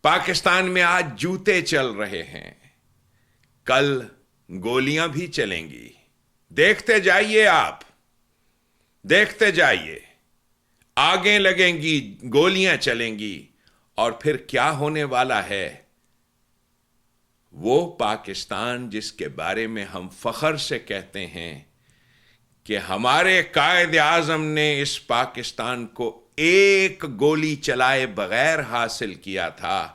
پاکستان میں آج جوتے چل رہے ہیں، کل گولیاں بھی چلیں گی. دیکھتے جائیے، آپ دیکھتے جائیے، آگے لگیں گی، گولیاں چلیں گی، اور پھر کیا ہونے والا ہے؟ وہ پاکستان جس کے بارے میں ہم فخر سے کہتے ہیں کہ ہمارے قائد اعظم نے اس پاکستان کو ایک گولی چلائے بغیر حاصل کیا تھا،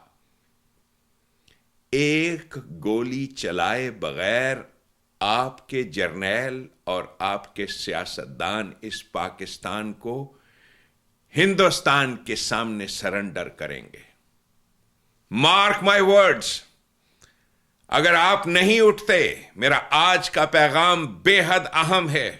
ایک گولی چلائے بغیر آپ کے جرنیل اور آپ کے سیاستدان اس پاکستان کو ہندوستان کے سامنے سرنڈر کریں گے. مارک مائی ورڈز، اگر آپ نہیں اٹھتے، میرا آج کا پیغام بے حد اہم ہے.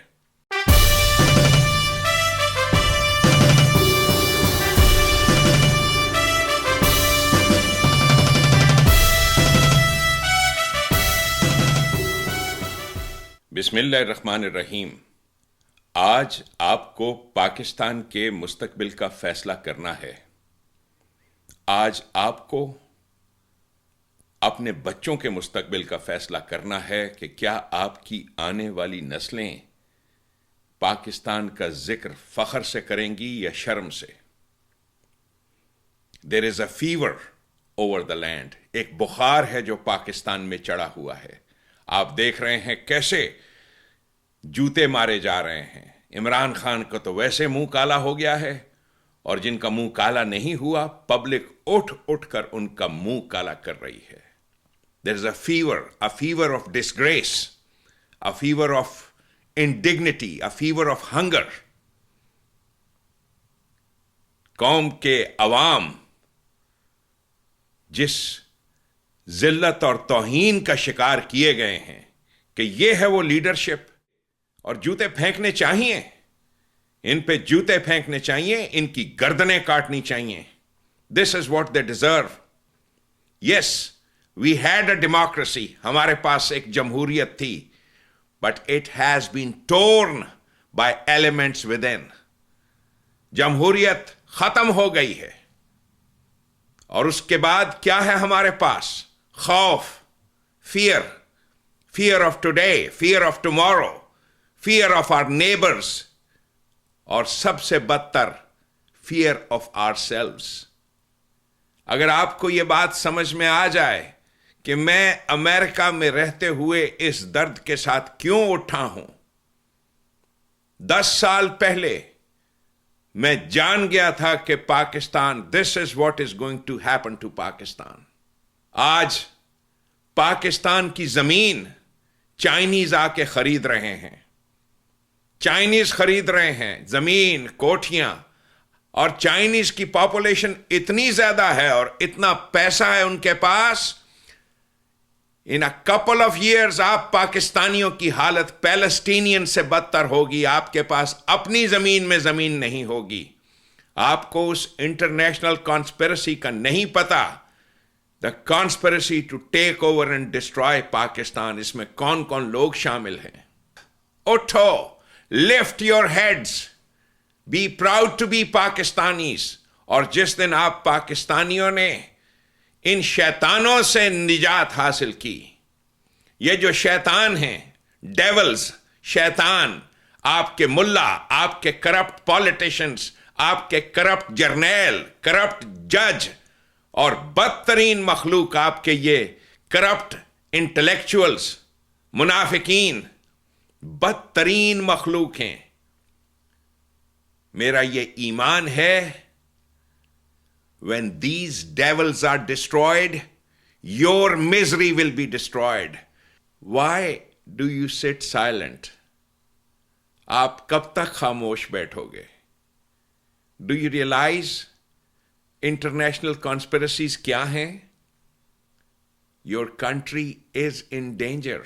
بسم اللہ الرحمن الرحیم. آج آپ کو پاکستان کے مستقبل کا فیصلہ کرنا ہے. آج آپ کو اپنے بچوں کے مستقبل کا فیصلہ کرنا ہے کہ کیا آپ کی آنے والی نسلیں پاکستان کا ذکر فخر سے کریں گی یا شرم سے. There is a fever over the land. ایک بخار ہے جو پاکستان میں چڑھا ہوا ہے. آپ دیکھ رہے ہیں کیسے جوتے مارے جا رہے ہیں. عمران خان کا تو ویسے منہ کالا ہو گیا ہے، اور جن کا منہ کالا نہیں ہوا، پبلک اٹھ اٹھ کر ان کا منہ کالا کر رہی ہے. There is a fever of disgrace, a fever of indignity, a fever of hunger. قوم کے عوام جس ذلت اور توہین کا شکار کیے گئے ہیں کہ یہ ہے وہ لیڈرشپ. اور جوتے پھینکنے چاہیے، ان پہ جوتے پھینکنے چاہیے، ان کی گردنیں کاٹنی چاہیے. This is what they deserve. Yes, we had a democracy. ہمارے پاس ایک جمہوریت تھی. But it has been torn by elements within. جمہوریت ختم ہو گئی ہے. اور اس کے بعد کیا ہے ہمارے پاس؟ خوف، fear of today, fear of tomorrow, fear of our neighbors, اور سب سے بدتر fear of ourselves. اگر آپ کو یہ بات سمجھ میں آ جائے کہ میں امریکہ میں رہتے ہوئے اس درد کے ساتھ کیوں اٹھا ہوں، 10 سال پہلے میں جان گیا تھا کہ Pakistan, this is what is going to happen to Pakistan. آج پاکستان کی زمین چائنیز آ کے خرید رہے ہیں، چائنیز خرید رہے ہیں زمین، کوٹھیاں. اور چائنیز کی پاپولیشن اتنی زیادہ ہے اور اتنا پیسہ ہے ان کے پاس. ان a couple of years آپ پاکستانیوں کی حالت پیلسٹینین سے بدتر ہوگی. آپ کے پاس اپنی زمین میں زمین نہیں ہوگی. آپ کو اس انٹرنیشنل کانسپیرسی کا نہیں پتا. The conspiracy to take over and destroy Pakistan. اس میں کون کون لوگ شامل ہیں؟ اٹھو، lift your heads, be proud to be Pakistanis. اور جس دن آپ پاکستانیوں نے ان شیطانوں سے نجات حاصل کی، یہ جو شیطان ہیں، ڈیولز، شیطان، آپ کے ملا، آپ کے کرپٹ پالیٹیشنز، آپ کے کرپٹ جرنیل، کرپٹ جج، اور بدترین مخلوق آپ کے یہ کرپٹ انٹلیکچوئلز، منافقین، بدترین مخلوق ہیں. میرا یہ ایمان ہے when these devils are destroyed, your misery will be destroyed. Why do you sit silent? آپ کب تک خاموش بیٹھو گے؟ Do you realize international conspiracies کیا ہیں؟ Your country is in danger.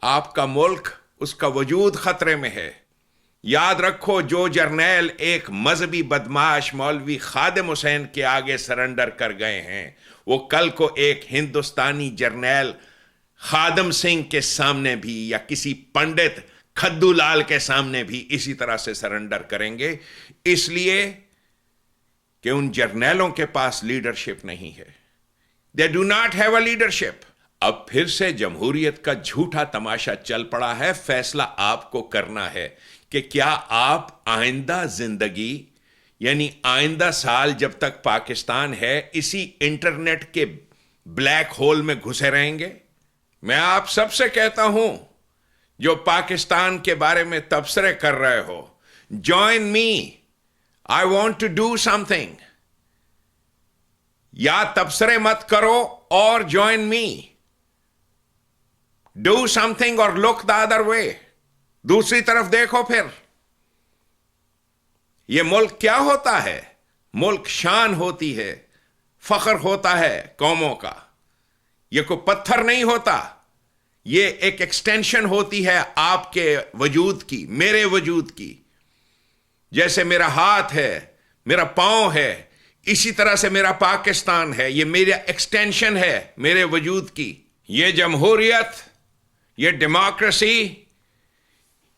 آپ کا ملک، اس کا وجود خطرے میں ہے. یاد رکھو، جو جرنیل ایک مذہبی بدماش مولوی خادم حسین کے آگے سرنڈر کر گئے ہیں، وہ کل کو ایک ہندوستانی جرنیل خادم سنگھ کے سامنے بھی یا کسی پنڈت کھدو لال کے سامنے بھی اسی طرح سے سرنڈر کریں گے. اس لیے کہ ان جرنیلوں کے پاس لیڈرشپ نہیں ہے. They do not have a leadership. اب پھر سے جمہوریت کا جھوٹا تماشا چل پڑا ہے. فیصلہ آپ کو کرنا ہے کہ کیا آپ آئندہ زندگی یعنی آئندہ سال جب تک پاکستان ہے اسی انٹرنیٹ کے بلیک ہول میں گھسے رہیں گے. میں آپ سب سے کہتا ہوں جو پاکستان کے بارے میں تبصرے کر رہے ہو, join me, I want to do something. یا تبصرے مت کرو اور join me, do something اور لک دا ادر وے. دوسری طرف دیکھو. پھر یہ ملک کیا ہوتا ہے؟ ملک شان ہوتی ہے, فخر ہوتا ہے قوموں کا. یہ کوئی پتھر نہیں ہوتا, یہ ایک ایکسٹینشن ہوتی ہے آپ کے وجود کی, میرے وجود کی. جیسے میرا ہاتھ ہے, میرا پاؤں ہے, اسی طرح سے میرا پاکستان ہے. یہ میرا ایکسٹینشن ہے میرے وجود کی. یہ جمہوریت, یہ ڈیموکریسی,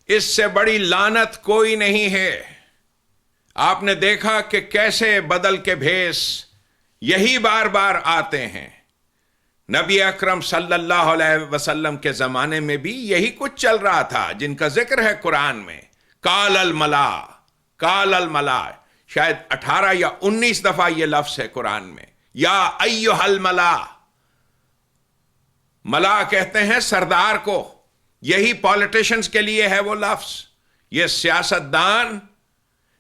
اس سے بڑی لعنت کوئی نہیں ہے. آپ نے دیکھا کہ کیسے بدل کے بھیس یہی بار بار آتے ہیں. نبی اکرم صلی اللہ علیہ وسلم کے زمانے میں بھی یہی کچھ چل رہا تھا جن کا ذکر ہے قرآن میں. کال الملا, کال الملا, شاید 18 یا 19 دفعہ یہ لفظ ہے قرآن میں. یا ایھا الملا, ملا کہتے ہیں سردار کو. یہی پالیٹیشنز کے لیے ہے وہ لفظ. یہ سیاستدان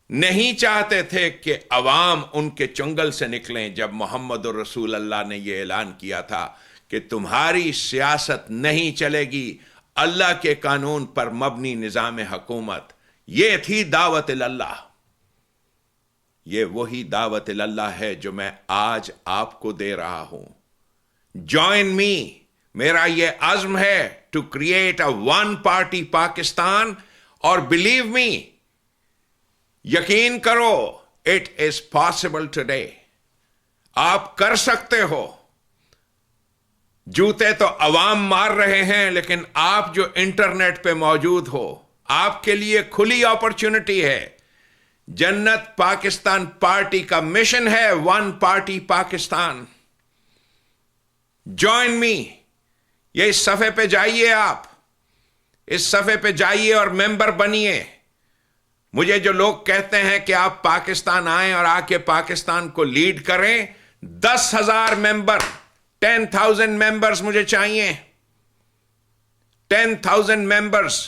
نہیں چاہتے تھے کہ عوام ان کے چنگل سے نکلیں جب محمد رسول اللہ نے یہ اعلان کیا تھا کہ تمہاری سیاست نہیں چلے گی, اللہ کے قانون پر مبنی نظام حکومت. یہ تھی دعوت اللہ. یہ وہی دعوت اللہ ہے جو میں آج آپ کو دے رہا ہوں. Join me. میرا یہ عزم ہے to create a one party Pakistan. اور بلیو می, یقین کرو, اٹ از پاسبل ٹوڈے. آپ کر سکتے ہو. جوتے تو عوام مار رہے ہیں, لیکن آپ جو انٹرنیٹ پہ موجود ہو, آپ کے لیے کھلی اپرچونٹی ہے. جنت پاکستان پارٹی کا مشن ہے one party Pakistan. Join me. یہ اس صفحے پہ جائیے, آپ اس صفحے پہ جائیے اور ممبر بنیے. مجھے جو لوگ کہتے ہیں کہ آپ پاکستان آئیں اور آ کے پاکستان کو لیڈ کریں, 10,000 ممبر, 10,000 ممبرز مجھے چاہیے. 10,000 ممبرز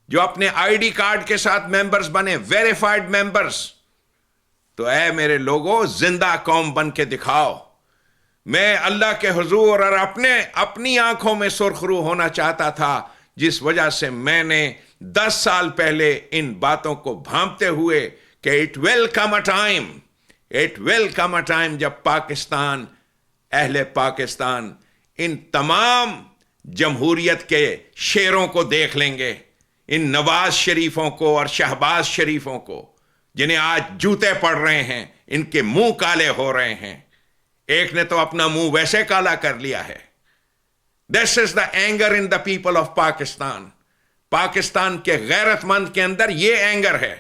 جو اپنے آئی ڈی کارڈ کے ساتھ ممبرز بنے, ویریفائڈ ممبرز. تو اے میرے لوگوں, زندہ قوم بن کے دکھاؤ. میں اللہ کے حضور اور اپنی آنکھوں میں سرخرو ہونا چاہتا تھا, جس وجہ سے میں نے 10 سال پہلے ان باتوں کو بھانپتے ہوئے کہ it will come a time جب پاکستان, اہل پاکستان ان تمام جمہوریت کے شیروں کو دیکھ لیں گے, ان نواز شریفوں کو اور شہباز شریفوں کو, جنہیں آج جوتے پڑ رہے ہیں, ان کے منہ کالے ہو رہے ہیں. ایک نے تو اپنا منہ ویسے کالا کر لیا ہے. This is the anger in the people of Pakistan. Pakistan کے غیرت مند کے اندر یہ اینگر ہے.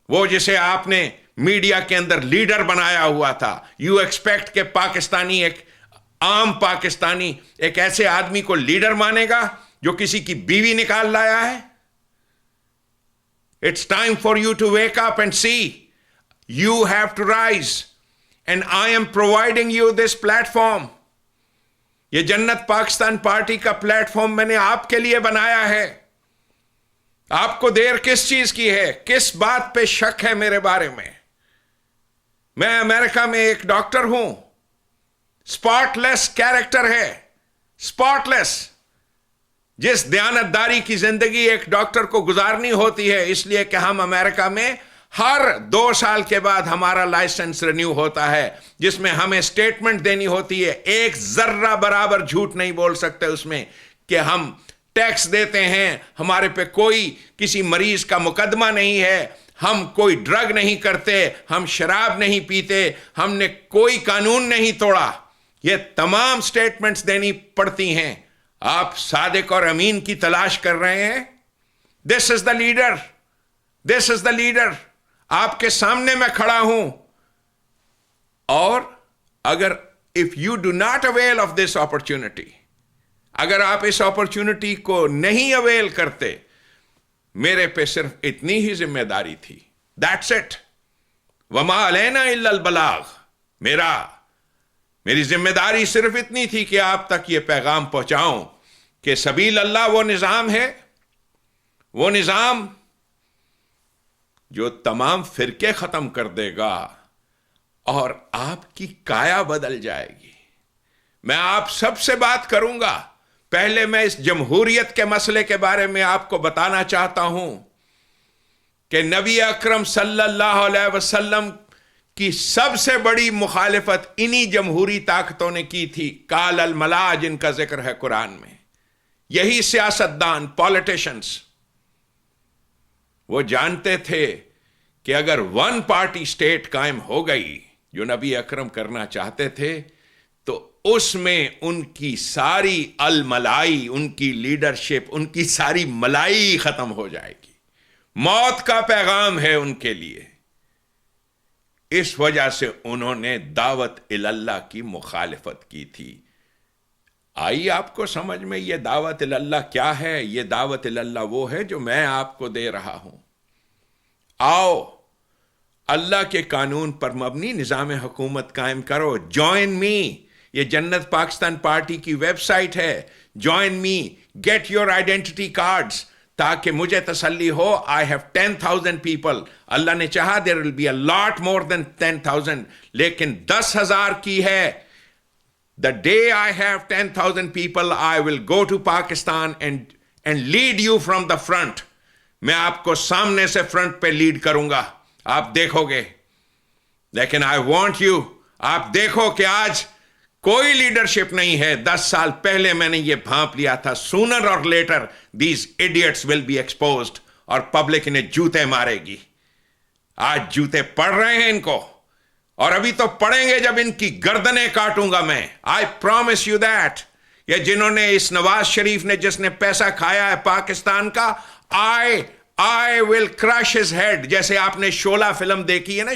وہ جسے آپ نے میڈیا کے اندر لیڈر بنایا ہوا تھا. یو ایکسپیکٹ کہ پاکستانی, ایک عام پاکستانی ایک ایسے آدمی کو لیڈر مانے گا جو کسی کی بیوی نکال لایا ہے؟ It's time for you to wake up and see. You have to rise. And I am providing you this platform. یہ جنت پاکستان پارٹی کا پلیٹ فارم میں نے آپ کے لیے بنایا ہے. آپ کو دیر کس چیز کی ہے؟ کس بات پہ شک ہے میرے بارے میں؟ میں امریکہ میں ایک ڈاکٹر ہوں. اسپاٹ لیس کیریکٹر ہے, اسپاٹ لیس. جس دیانتداری کی زندگی ایک ڈاکٹر کو گزارنی ہوتی ہے, اس لیے کہ ہم امریکہ میں ہر 2 سال کے بعد ہمارا لائسنس رینیو ہوتا ہے, جس میں ہمیں سٹیٹمنٹ دینی ہوتی ہے. ایک ذرہ برابر جھوٹ نہیں بول سکتے اس میں کہ ہم ٹیکس دیتے ہیں, ہمارے پہ کوئی کسی مریض کا مقدمہ نہیں ہے, ہم کوئی ڈرگ نہیں کرتے, ہم شراب نہیں پیتے, ہم نے کوئی قانون نہیں توڑا. یہ تمام سٹیٹمنٹس دینی پڑتی ہیں. آپ صادق اور امین کی تلاش کر رہے ہیں. دس از دا لیڈر, دس از دا لیڈر. آپ کے سامنے میں کھڑا ہوں. اور اگر if you do not avail of this opportunity, اگر آپ اس اپرچونٹی کو نہیں اویل کرتے، میرے پہ صرف اتنی ہی ذمہ داری تھی. That's it. وما علینا الا البلاغ. میری ذمہ داری صرف اتنی تھی کہ آپ تک یہ پیغام پہنچاؤں کہ سبیل اللہ وہ نظام ہے، وہ نظام جو تمام فرقے ختم کر دے گا اور آپ کی کایا بدل جائے گی. میں آپ سب سے بات کروں گا. پہلے میں اس جمہوریت کے مسئلے کے بارے میں آپ کو بتانا چاہتا ہوں کہ نبی اکرم صلی اللہ علیہ وسلم کی سب سے بڑی مخالفت انہی جمہوری طاقتوں نے کی تھی. کال الملا، جن کا ذکر ہے قرآن میں. یہی سیاستدان، پالیٹیشنز، وہ جانتے تھے کہ اگر ون پارٹی سٹیٹ قائم ہو گئی جو نبی اکرم کرنا چاہتے تھے، تو اس میں ان کی ساری الملائی، ان کی لیڈرشپ، ان کی ساری ملائی ختم ہو جائے گی. موت کا پیغام ہے ان کے لیے. اس وجہ سے انہوں نے دعوت اللہ کی مخالفت کی تھی. آئیے آپ کو سمجھ میں یہ دعوت اللہ کیا ہے. یہ دعوت اللہ وہ ہے جو میں آپ کو دے رہا ہوں. آؤ، اللہ کے قانون پر مبنی نظام حکومت قائم کرو. Join me. یہ جنت پاکستان پارٹی کی ویب سائٹ ہے. Join me, get your identity cards, تاکہ مجھے تسلی ہو. I have 10,000 people. اللہ نے چاہا دیر ول بی اے لاٹ مور دین 10,000، لیکن 10,000 کی ہے. The day I have 10,000 people, I will go to Pakistan and lead you from the front. میں آپ کو سامنے سے فرنٹ پہ لیڈ کروں گا، آپ دیکھو گے. لیکن I want you، آپ دیکھو کہ آج کوئی لیڈرشپ نہیں ہے. 10 سال پہلے میں نے یہ بھانپ لیا تھا. Sooner or later these idiots will be exposed، اور پبلک انہیں جوتے مارے گی. آج جوتے پڑ رہے ہیں ان کو، اور ابھی تو پڑیں گے جب ان کی گردنیں کاٹوں گا میں. I promise you that. یہ جنہوں نے اس نواز شریف نے جس نے پیسہ کھایا ہے پاکستان کا، I will crush his head. جیسے آپ نے شعلہ فلم دیکھی ہے نا،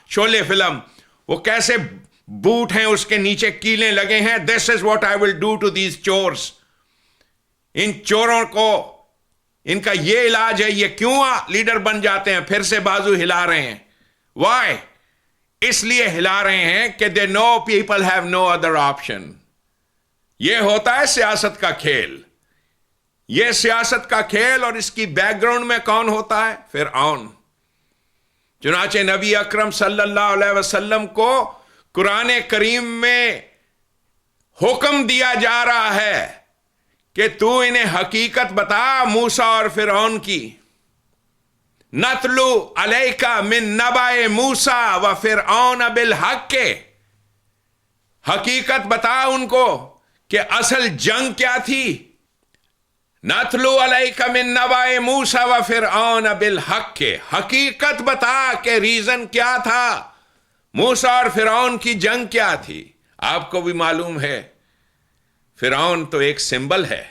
شعلے فلم، وہ کیسے بوٹ ہیں اس کے نیچے کیلیں لگے ہیں. This is what I will do to these chores. ان چوروں کو ان کا یہ علاج ہے. یہ کیوں لیڈر بن جاتے ہیں؟ پھر سے بازو ہلا رہے ہیں. Why؟ اس لیے ہلا رہے ہیں کہ they know people have no other option. یہ ہوتا ہے سیاست کا کھیل. یہ سیاست کا کھیل. اور اس کی بیک گراؤنڈ میں کون ہوتا ہے؟ فرعون. چنانچہ نبی اکرم صلی اللہ علیہ وسلم کو قرآن کریم میں حکم دیا جا رہا ہے کہ تو انہیں حقیقت بتا موسیٰ اور فرعون کی. نتلو علیک من نبأ موسیٰ و فرعون بالحق. حقیقت بتا ان کو کہ اصل جنگ کیا تھی. نتلو علیک من نبأ موسیٰ و فرعون بالحق. حقیقت بتا کہ ریزن کیا تھا، موسیٰ اور فرعون کی جنگ کیا تھی. آپ کو بھی معلوم ہے فرعون تو ایک سمبل ہے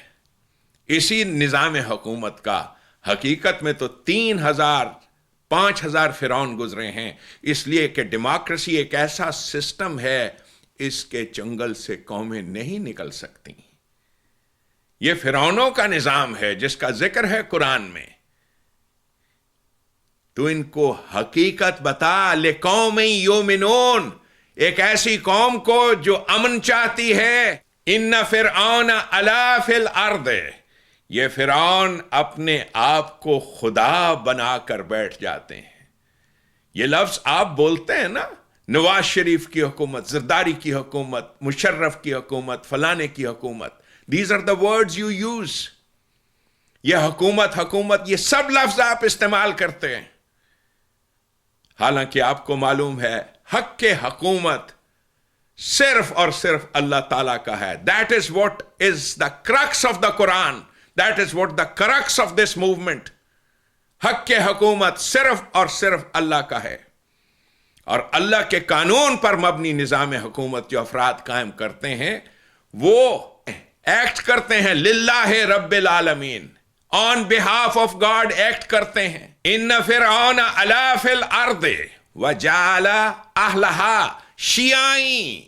اسی نظام حکومت کا. حقیقت میں تو 3,000 5,000 فرعون گزرے ہیں. اس لیے کہ ڈیموکریسی ایک ایسا سسٹم ہے، اس کے چنگل سے قومیں نہیں نکل سکتی. یہ فرعونوں کا نظام ہے جس کا ذکر ہے قرآن میں. تو ان کو حقیقت بتا. لقوم یؤمنون، ایک ایسی قوم کو جو امن چاہتی ہے. ان فرعون علا فی الارض. یہ فرعون اپنے آپ کو خدا بنا کر بیٹھ جاتے ہیں. یہ لفظ آپ بولتے ہیں نا، نواز شریف کی حکومت، زرداری کی حکومت، مشرف کی حکومت، فلانے کی حکومت. These are the words you use. یہ حکومت، یہ سب لفظ آپ استعمال کرتے ہیں. حالانکہ آپ کو معلوم ہے حق کے حکومت صرف اور صرف اللہ تعالیٰ کا ہے. That is what is the crux of the Quran. That is what the crux of this movement. حق کے حکومت صرف اور صرف اللہ کا ہے. اور اللہ کے قانون پر مبنی نظام حکومت جو افراد قائم کرتے ہیں وہ ایکٹ کرتے ہیں للہ رب العالمین. آن بہاف آف گاڈ ایکٹ کرتے ہیں. ان فرعون علا فی الارض وجعل اہلہا شیعین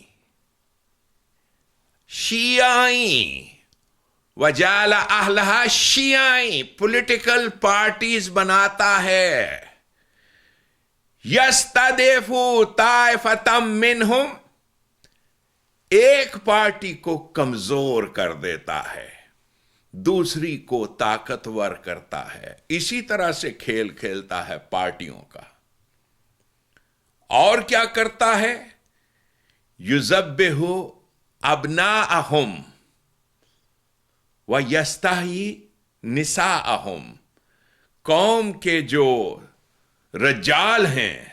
وجعل اہلہا شیعین، پولیٹیکل پارٹیز بناتا ہے. یستضعف طائفۃ منہم، ایک پارٹی کو کمزور کر دیتا ہے، دوسری کو طاقتور کرتا ہے. اسی طرح سے کھیل کھیلتا ہے پارٹیوں کا. اور کیا کرتا ہے؟ یذبح ابناءہم ویستحیی نساءہم، قوم کے جو رجال ہیں،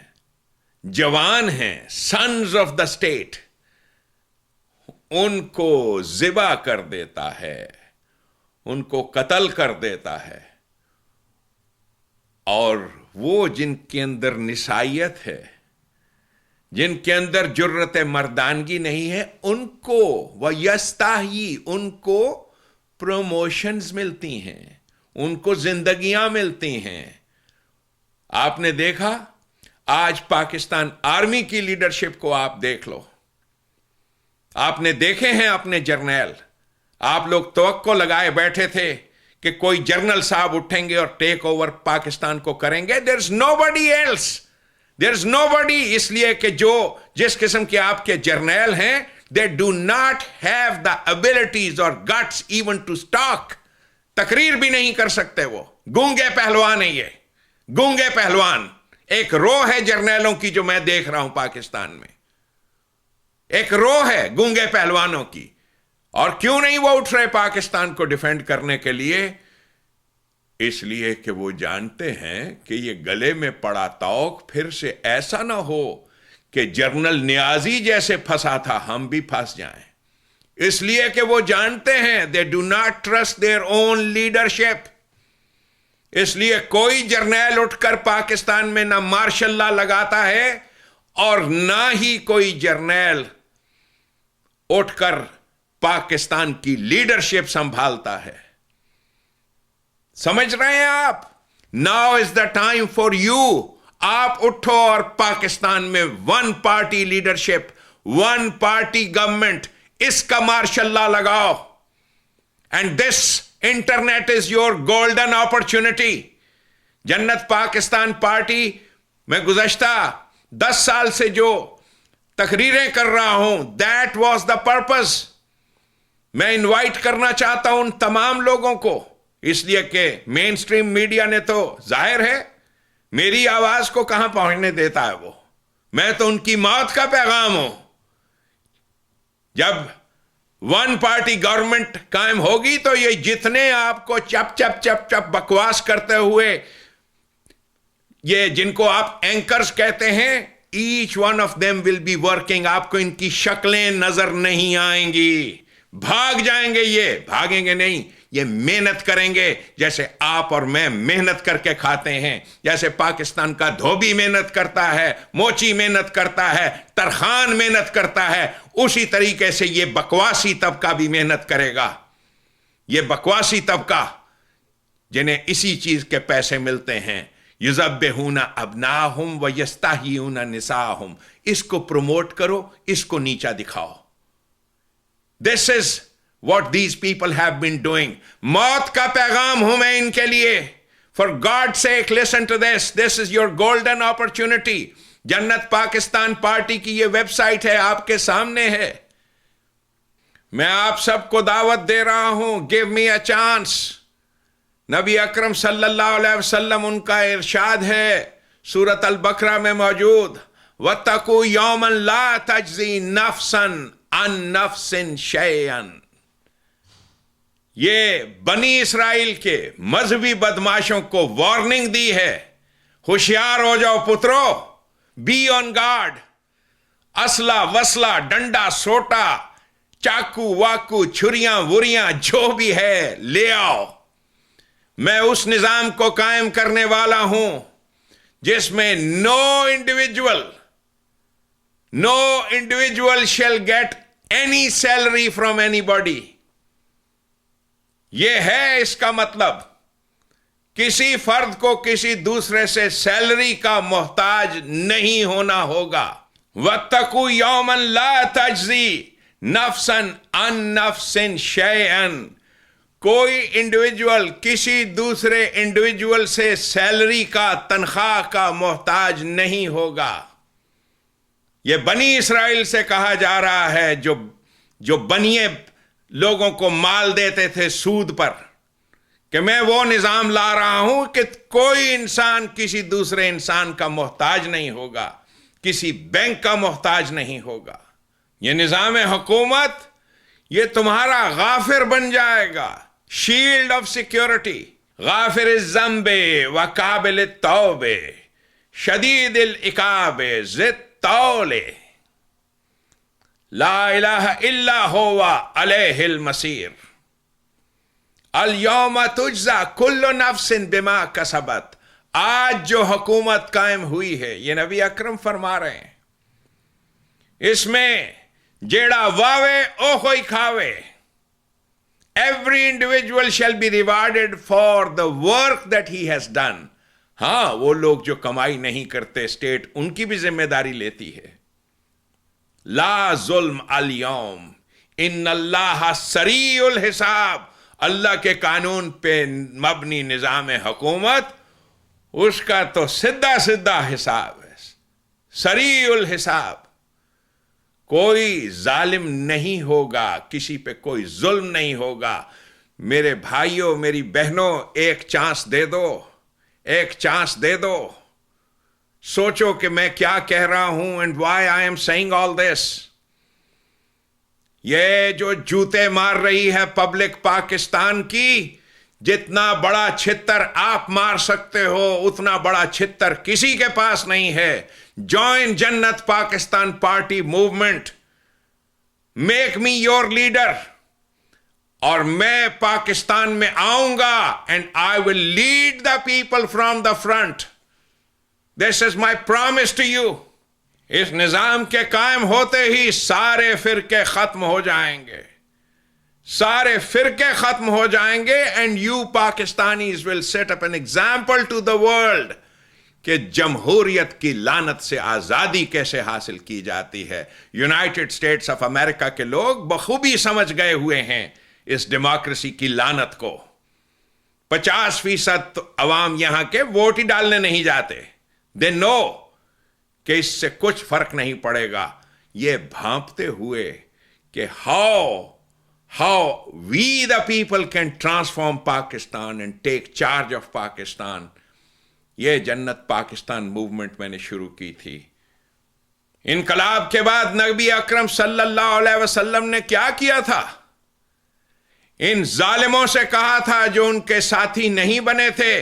جوان ہیں، سنز آف دا اسٹیٹ، ان کو ذبح کر دیتا ہے، ان کو قتل کر دیتا ہے. اور وہ جن کے اندر نسائیت ہے، جن کے اندر جرت مردانگی نہیں ہے، ان کو ویستحیی، ان کو پروموشنز ملتی ہیں، ان کو زندگیاں ملتی ہیں. آپ نے دیکھا آج پاکستان آرمی کی لیڈرشپ کو آپ دیکھ لو. آپ نے دیکھے ہیں اپنے جرنیل. آپ لوگ توقع لگائے بیٹھے تھے کہ کوئی جرنل صاحب اٹھیں گے اور ٹیک اوور پاکستان کو کریں گے. دیر از نو بڈی ایلس، دیر از نو بڈی. اس لیے کہ جو جس قسم کے آپ کے جرنیل ہیں، they do not have the abilities or guts even to talk. تقریر بھی نہیں کر سکتے. وہ گونگے پہلوان ہیں. یہ گونگے پہلوان. ایک رو ہے جرنیلوں کی جو میں دیکھ رہا ہوں پاکستان میں، ایک رو ہے گونگے پہلوانوں کی. اور کیوں نہیں وہ اٹھ رہے پاکستان کو ڈیفینڈ کرنے کے لیے؟ اس لیے کہ وہ جانتے ہیں کہ یہ گلے میں پڑا توق پھر سے ایسا نہ ہو کہ جنرل نیازی جیسے پھنسا تھا ہم بھی پھنس جائیں. اس لیے کہ وہ جانتے ہیں they do not trust their own leadership. اس لیے کوئی جرنیل اٹھ کر پاکستان میں نہ مارشل لا لگاتا ہے اور نہ ہی کوئی جرنیل اٹھ کر پاکستان کی لیڈرشپ سنبھالتا ہے. سمجھ رہے ہیں آپ؟ Now is the time for you. آپ اٹھو اور پاکستان میں one party leadership, one party government, اس کا مارشل لا لگاؤ. And this internet is your golden opportunity. Jannat Pakistan party میں گزشتہ 10 سال سے جو تقریریں کر رہا ہوں، دیٹ واز دا پرپز. میں انوائٹ کرنا چاہتا ہوں ان تمام لوگوں کو، اس لیے کہ مین سٹریم میڈیا نے تو ظاہر ہے میری آواز کو کہاں پہنچنے دیتا ہے. وہ میں تو ان کی موت کا پیغام ہوں. جب ون پارٹی گورنمنٹ قائم ہوگی تو یہ جتنے آپ کو چپ چپ چپ چپ بکواس کرتے ہوئے، یہ جن کو آپ اینکرز کہتے ہیں، each one of them will be working. آپ کو ان کی شکلیں نظر نہیں آئیں گی. بھاگ جائیں گے. یہ بھاگیں گے نہیں، یہ محنت کریں گے جیسے آپ اور میں محنت کر کے کھاتے ہیں. جیسے پاکستان کا دھوبی محنت کرتا ہے، موچی محنت کرتا ہے، ترخان محنت کرتا ہے، اسی طریقے سے یہ بکواسی طبقہ بھی محنت کرے گا. یہ بکواسی طبقہ جنہیں اسی چیز کے پیسے ملتے ہیں، یذبحون ابناءہم ویستحیون نساءہم، اس کو پروموٹ کرو، اس کو نیچا دکھاؤ. This is what these people have been doing. موت کا پیغام ہوں میں ان کے لیے. For God's sake, listen to this. This is your golden opportunity. جنت پاکستان پارٹی کی یہ ویب سائٹ ہے، آپ کے سامنے ہے. میں آپ سب کو دعوت دے رہا ہوں. Give me a chance. نبی اکرم صلی اللہ علیہ وسلم، ان کا ارشاد ہے سورۃ البقرہ میں موجود، وَاتَّقُوا يَوْمًا لَا تَجْزِي نَفْسًا عَن نَفْسٍ شَيْئًا. یہ بنی اسرائیل کے مذہبی بدماشوں کو وارننگ دی ہے. ہوشیار ہو جاؤ پترو، بی آن گارڈ. اسلحہ وسلہ، ڈنڈا سوٹا، چاقو واقو، چھریاں وریاں، جو بھی ہے لے آؤ. میں اس نظام کو قائم کرنے والا ہوں جس میں no individual shall get any salary from any body. یہ ہے اس کا مطلب کسی فرد کو کسی دوسرے سے سیلری کا محتاج نہیں ہونا ہوگا. وَاتَّقُوا يَوْمًا لَا تَجْزِي نَفْسًا عَن نَفْسٍ شَيْئًا. کوئی انڈیویجول کسی دوسرے انڈیویجول سے سیلری کا تنخواہ کا محتاج نہیں ہوگا. یہ بنی اسرائیل سے کہا جا رہا ہے جو بنیے لوگوں کو مال دیتے تھے سود پر، کہ میں وہ نظام لا رہا ہوں کہ کوئی انسان کسی دوسرے انسان کا محتاج نہیں ہوگا، کسی بینک کا محتاج نہیں ہوگا. یہ نظام حکومت یہ تمہارا غافر بن جائے گا، شیلڈ آف سیکیورٹی. غافر الذنب وقابل التوب شدید العقاب ذی الطول لا الہ الا هو علیہ المصیر. الیوم تجزا کل نفس بما کسبت. آج جو حکومت قائم ہوئی ہے، یہ نبی اکرم فرما رہے ہیں، اس میں جیڑا واوے او کوئی کھاوے. Every individual shall be rewarded for the work that he has done. ہاں، وہ لوگ جو کمائی نہیں کرتے، اسٹیٹ ان کی بھی ذمہ داری لیتی ہے. لا ظلم اليوم ان اللہ سریع الحساب. اللہ کے قانون پہ مبنی نظام حکومت، اس کا تو سیدھا حساب ہے، سریع الحساب. کوئی ظالم نہیں ہوگا، کسی پہ کوئی ظلم نہیں ہوگا. میرے بھائیوں، میری بہنوں، ایک چانس دے دو. سوچو کہ میں کیا کہہ رہا ہوں and why I am saying all this. یہ جو جوتے مار رہی ہے پبلک پاکستان کی، جتنا بڑا چھتر آپ مار سکتے ہو اتنا بڑا چھتر کسی کے پاس نہیں ہے. Join Jannat Pakistan party movement, make me your leader, اور میں پاکستان میں آؤں گا and I will lead the people from the front. This is my promise to you. اس نظام کے قائم ہوتے ہی سارے فرقے ختم ہو جائیں گے and you Pakistanis will set up an example to the world کہ جمہوریت کی لعنت سے آزادی کیسے حاصل کی جاتی ہے. یونائٹڈ اسٹیٹس آف امریکہ کے لوگ بخوبی سمجھ گئے ہوئے ہیں اس ڈیموکریسی کی لعنت کو. 50% عوام یہاں کے ووٹ ہی ڈالنے نہیں جاتے. دے نو کہ اس سے کچھ فرق نہیں پڑے گا. یہ بھانپتے ہوئے کہ how we the people can transform Pakistan and take charge of Pakistan. یہ جنت پاکستان موومنٹ میں نے شروع کی تھی. انقلاب کے بعد نبی اکرم صلی اللہ علیہ وسلم نے کیا کیا تھا؟ ان ظالموں سے کہا تھا جو ان کے ساتھی نہیں بنے تھے،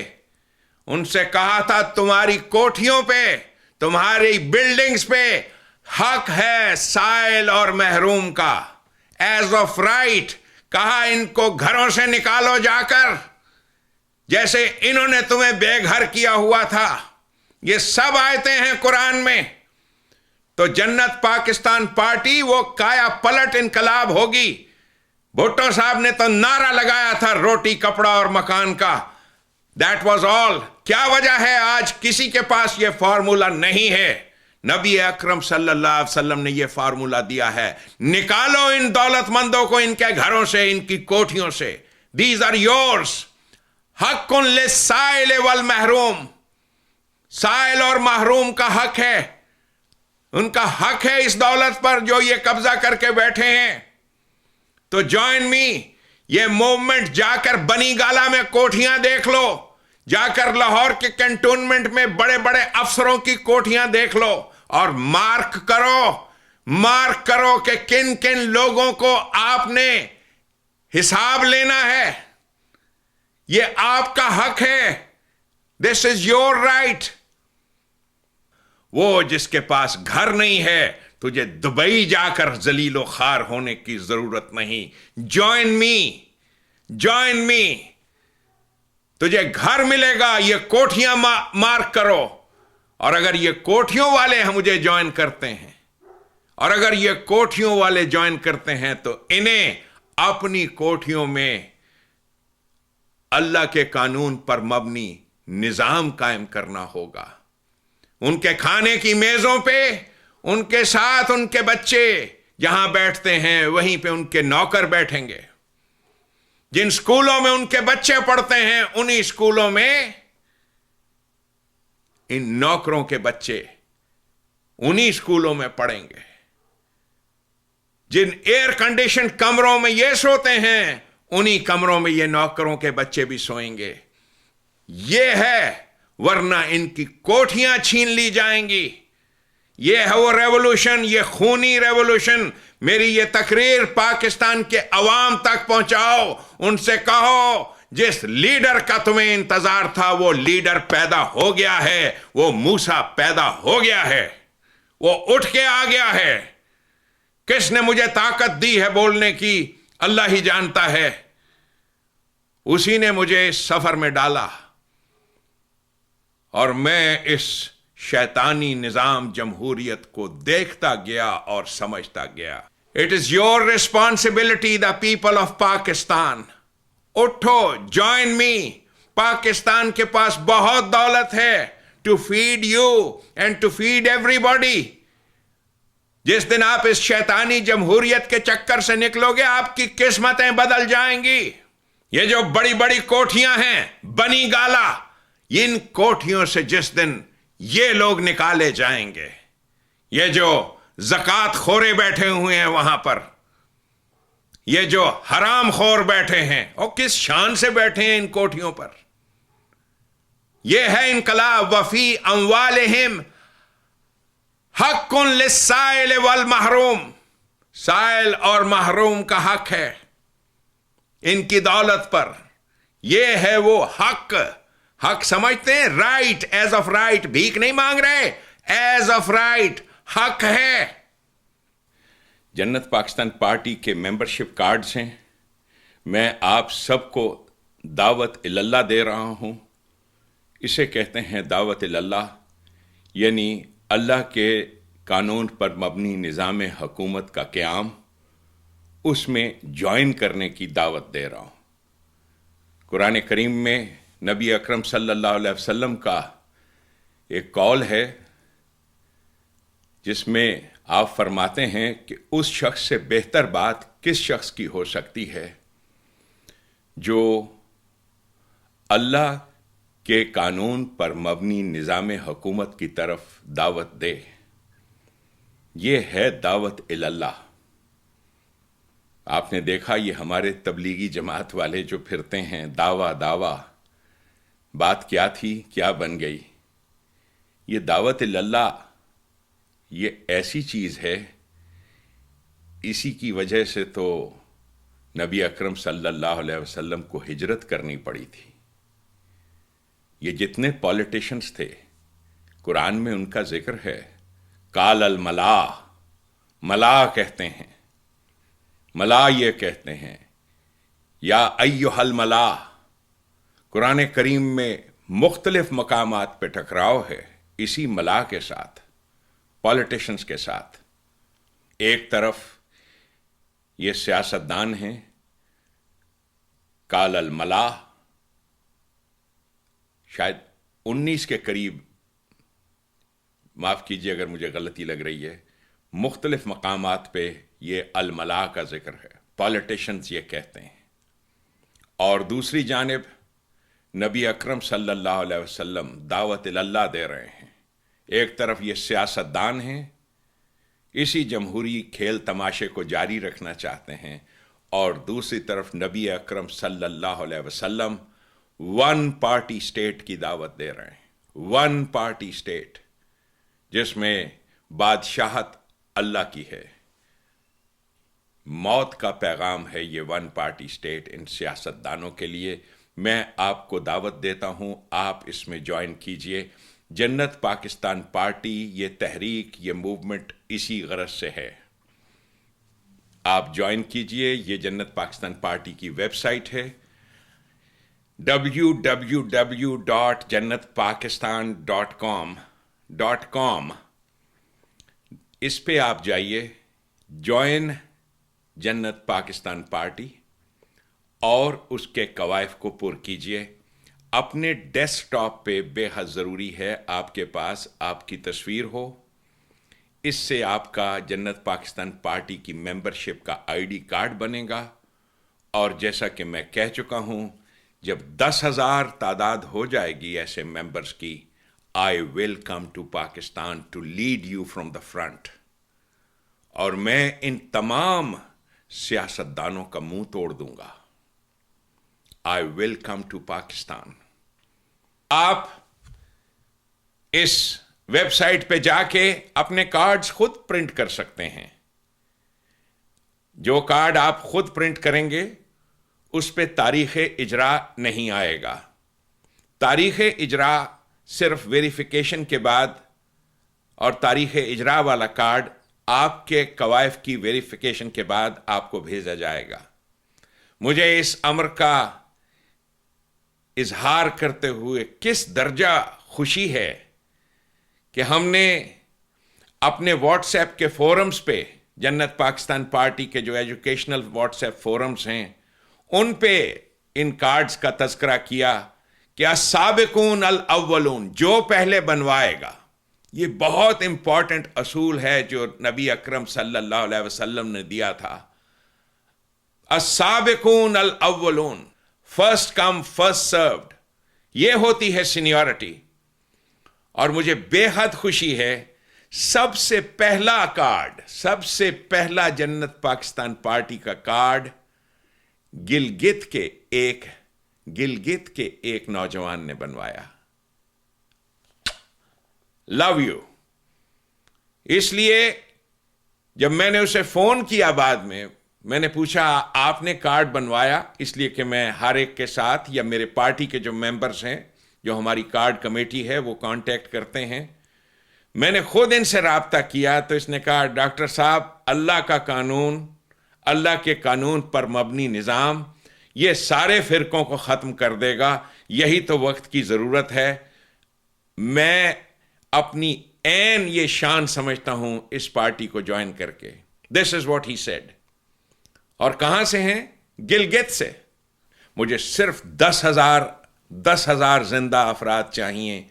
ان سے کہا تھا تمہاری کوٹھیوں پہ، تمہاری بلڈنگز پہ حق ہے سائل اور محروم کا. ایز آف رائٹ کہا ان کو گھروں سے نکالو جا کر، جیسے انہوں نے تمہیں بے گھر کیا ہوا تھا. یہ سب آیتیں ہیں قرآن میں. تو جنت پاکستان پارٹی وہ کایا پلٹ انقلاب ہوگی. بھٹو صاحب نے تو نعرہ لگایا تھا روٹی کپڑا اور مکان کا. That was all. کیا وجہ ہے آج کسی کے پاس یہ فارمولا نہیں ہے؟ نبی اکرم صلی اللہ علیہ وسلم نے یہ فارمولا دیا ہے. نکالو ان دولت مندوں کو ان کے گھروں سے، ان کی کوٹھیوں سے. These are yours. حق للسائل والمحروم. سائل اور محروم کا حق ہے، ان کا حق ہے اس دولت پر جو یہ قبضہ کر کے بیٹھے ہیں. تو جوائن می. یہ موومنٹ جا کر بنی گالا میں کوٹھیاں دیکھ لو، جا کر لاہور کے کنٹونمنٹ میں بڑے بڑے افسروں کی کوٹھیاں دیکھ لو اور مارک کرو کہ کن کن لوگوں کو آپ نے حساب لینا ہے. یہ آپ کا حق ہے. دس از یور رائٹ. وہ جس کے پاس گھر نہیں ہے، تجھے دبئی جا کر ذلیل و خوار ہونے کی ضرورت نہیں. جوائن می. تجھے گھر ملے گا. یہ کوٹھیاں مارک کرو. اور اگر یہ کوٹھیوں والے مجھے جوائن کرتے ہیں، اور اگر یہ کوٹھیوں والے جوائن کرتے ہیں تو انہیں اپنی کوٹھیوں میں اللہ کے قانون پر مبنی نظام قائم کرنا ہوگا. ان کے کھانے کی میزوں پہ ان کے ساتھ ان کے بچے جہاں بیٹھتے ہیں وہیں پہ ان کے نوکر بیٹھیں گے. جن سکولوں میں ان کے بچے پڑھتے ہیں انہی سکولوں میں ان نوکروں کے بچے انہی سکولوں میں پڑھیں گے. جن ایئر کنڈیشن کمروں میں یہ سوتے ہیں انہی کمروں میں یہ نوکروں کے بچے بھی سوئیں گے. یہ ہے، ورنہ ان کی کوٹھیاں چھین لی جائیں گی. یہ ہے وہ ریولوشن، یہ خونی ریولوشن. میری یہ تقریر پاکستان کے عوام تک پہنچاؤ. ان سے کہو جس لیڈر کا تمہیں انتظار تھا وہ لیڈر پیدا ہو گیا ہے. وہ موسیٰ پیدا ہو گیا ہے، وہ اٹھ کے آ گیا ہے. کس نے مجھے طاقت دی ہے بولنے کی اللہ ہی جانتا ہے. اسی نے مجھے اس سفر میں ڈالا اور میں اس شیطانی نظام جمہوریت کو دیکھتا گیا اور سمجھتا گیا. It is your responsibility the people of Pakistan. اٹھو، جوائن می. پاکستان کے پاس بہت دولت ہے to feed you and to feed everybody. جس دن آپ اس شیطانی جمہوریت کے چکر سے نکلو گے آپ کی قسمتیں بدل جائیں گی. یہ جو بڑی بڑی کوٹھیاں ہیں بنی گالا، ان کوٹھیوں سے جس دن یہ لوگ نکالے جائیں گے، یہ جو زکوٰۃ خورے بیٹھے ہوئے ہیں وہاں پر، یہ جو حرام خور بیٹھے ہیں، اور کس شان سے بیٹھے ہیں ان کوٹھیوں پر. یہ ہے انقلاب. وفی اموالہم حق للسائل والمحروم. سائل اور محروم کا حق ہے ان کی دولت پر. یہ ہے وہ حق. حق سمجھتے ہیں؟ Right, as of right. بھیک نہیں مانگ رہے، ایز آف رائٹ حق ہے. جنت پاکستان پارٹی کے ممبرشپ کارڈز ہیں. میں آپ سب کو دعوت اللہ دے رہا ہوں. اسے کہتے ہیں دعوت اللہ، یعنی اللہ کے قانون پر مبنی نظام حکومت کا قیام. اس میں جوائن کرنے کی دعوت دے رہا ہوں. قرآن کریم میں نبی اکرم صلی اللہ علیہ وسلم کا ایک قول ہے جس میں آپ فرماتے ہیں کہ اس شخص سے بہتر بات کس شخص کی ہو سکتی ہے جو اللہ کے قانون پر مبنی نظام حکومت کی طرف دعوت دے. یہ ہے دعوت اللہ. آپ نے دیکھا یہ ہمارے تبلیغی جماعت والے جو پھرتے ہیں دعویٰ، بات کیا تھی کیا بن گئی. یہ دعوت اللہ یہ ایسی چیز ہے، اسی کی وجہ سے تو نبی اکرم صلی اللہ علیہ وسلم کو ہجرت کرنی پڑی تھی. یہ جتنے پولیٹیشنز تھے قرآن میں ان کا ذکر ہے. قال الملا، ملا کہتے ہیں، ملا یہ کہتے ہیں یا ایھا الملا. قرآن کریم میں مختلف مقامات پہ ٹکراؤ ہے اسی ملا کے ساتھ، پولیٹیشنز کے ساتھ. ایک طرف یہ سیاستدان ہیں، قال الملا، شاید 19 کے قریب، معاف کیجیے اگر مجھے غلطی لگ رہی ہے، مختلف مقامات پہ یہ الملا کا ذکر ہے، پولیٹیشنز یہ کہتے ہیں. اور دوسری جانب نبی اکرم صلی اللہ علیہ وسلم دعوت اللہ دے رہے ہیں. ایک طرف یہ سیاستدان ہیں، اسی جمہوری کھیل تماشے کو جاری رکھنا چاہتے ہیں، اور دوسری طرف نبی اکرم صلی اللہ علیہ وسلم ون پارٹی سٹیٹ کی دعوت دے رہے ہیں. ون پارٹی سٹیٹ جس میں بادشاہت اللہ کی ہے. موت کا پیغام ہے یہ ون پارٹی سٹیٹ ان سیاستدانوں کے لیے. میں آپ کو دعوت دیتا ہوں، آپ اس میں جوائن کیجئے. جنت پاکستان پارٹی، یہ تحریک، یہ موومنٹ اسی غرض سے ہے. آپ جوائن کیجئے. یہ جنت پاکستان پارٹی کی ویب سائٹ ہے www.jannatpakistan.com. اس پہ آپ جائیے، جوائن جنت پاکستان پارٹی، اور اس کے قوائف کو پر کیجئے. اپنے ڈیسک ٹاپ پہ بے حد ضروری ہے آپ کے پاس آپ کی تصویر ہو. اس سے آپ کا جنت پاکستان پارٹی کی ممبرشپ کا آئی ڈی کارڈ بنے گا. اور جیسا کہ میں کہہ چکا ہوں، جب 10,000 تعداد ہو جائے گی ایسے ممبرز کی، I will come to Pakistan to lead you from the front. اور میں ان تمام سیاستدانوں کا منہ توڑ دوں گا. آئی ول کم ٹو پاکستان. آپ اس ویب سائٹ پہ جا کے اپنے کارڈز خود پرنٹ کر سکتے ہیں. جو کارڈ آپ خود پرنٹ کریں گے اس پہ تاریخ اجرا نہیں آئے گا. تاریخ اجرا صرف ویریفیکیشن کے بعد، اور تاریخ اجرا والا کارڈ آپ کے قوائف کی ویریفیکیشن کے بعد آپ کو بھیجا جائے گا. مجھے اس امر کا اظہار کرتے ہوئے کس درجہ خوشی ہے کہ ہم نے اپنے واٹس ایپ کے فورمز پہ، جنت پاکستان پارٹی کے جو ایجوکیشنل واٹس ایپ فورمز ہیں ان پہ ان کارڈز کا تذکرہ کیا کہ السابقون الاولون، جو پہلے بنوائے گا. یہ بہت امپورٹنٹ اصول ہے جو نبی اکرم صلی اللہ علیہ وسلم نے دیا تھا. السابقون الاولون، فرسٹ کم فرسٹ سروڈ، یہ ہوتی ہے سینیورٹی. اور مجھے بے حد خوشی ہے، سب سے پہلا کارڈ، سب سے پہلا جنت پاکستان پارٹی کا کارڈ گلگت کے ایک نوجوان نے بنوایا. Love you. اس لیے جب میں نے اسے فون کیا بعد میں نے پوچھا آپ نے کارڈ بنوایا؟ اس لیے کہ میں ہر ایک کے ساتھ، یا میرے پارٹی کے جو ممبرز ہیں جو ہماری کارڈ کمیٹی ہے وہ کانٹیکٹ کرتے ہیں، میں نے خود ان سے رابطہ کیا. تو اس نے کہا ڈاکٹر صاحب، اللہ کا قانون، اللہ کے قانون پر مبنی نظام یہ سارے فرقوں کو ختم کر دے گا. یہی تو وقت کی ضرورت ہے. میں اپنی عین یہ شان سمجھتا ہوں اس پارٹی کو جوائن کر کے. دس از واٹ ہی سیڈ. اور کہاں سے ہیں؟ گلگت سے. مجھے صرف 10,000 زندہ افراد چاہیے.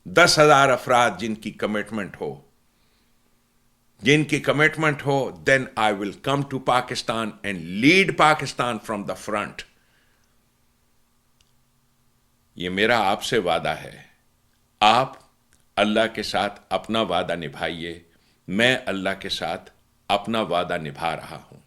10,000 افراد جن کی commitment who, then I will come to Pakistan and lead Pakistan from the front. یہ میرا آپ سے وعدہ ہے. آپ اللہ کے ساتھ اپنا وعدہ نبھائیے. میں اللہ کے ساتھ اپنا وعدہ نبھا رہا ہوں.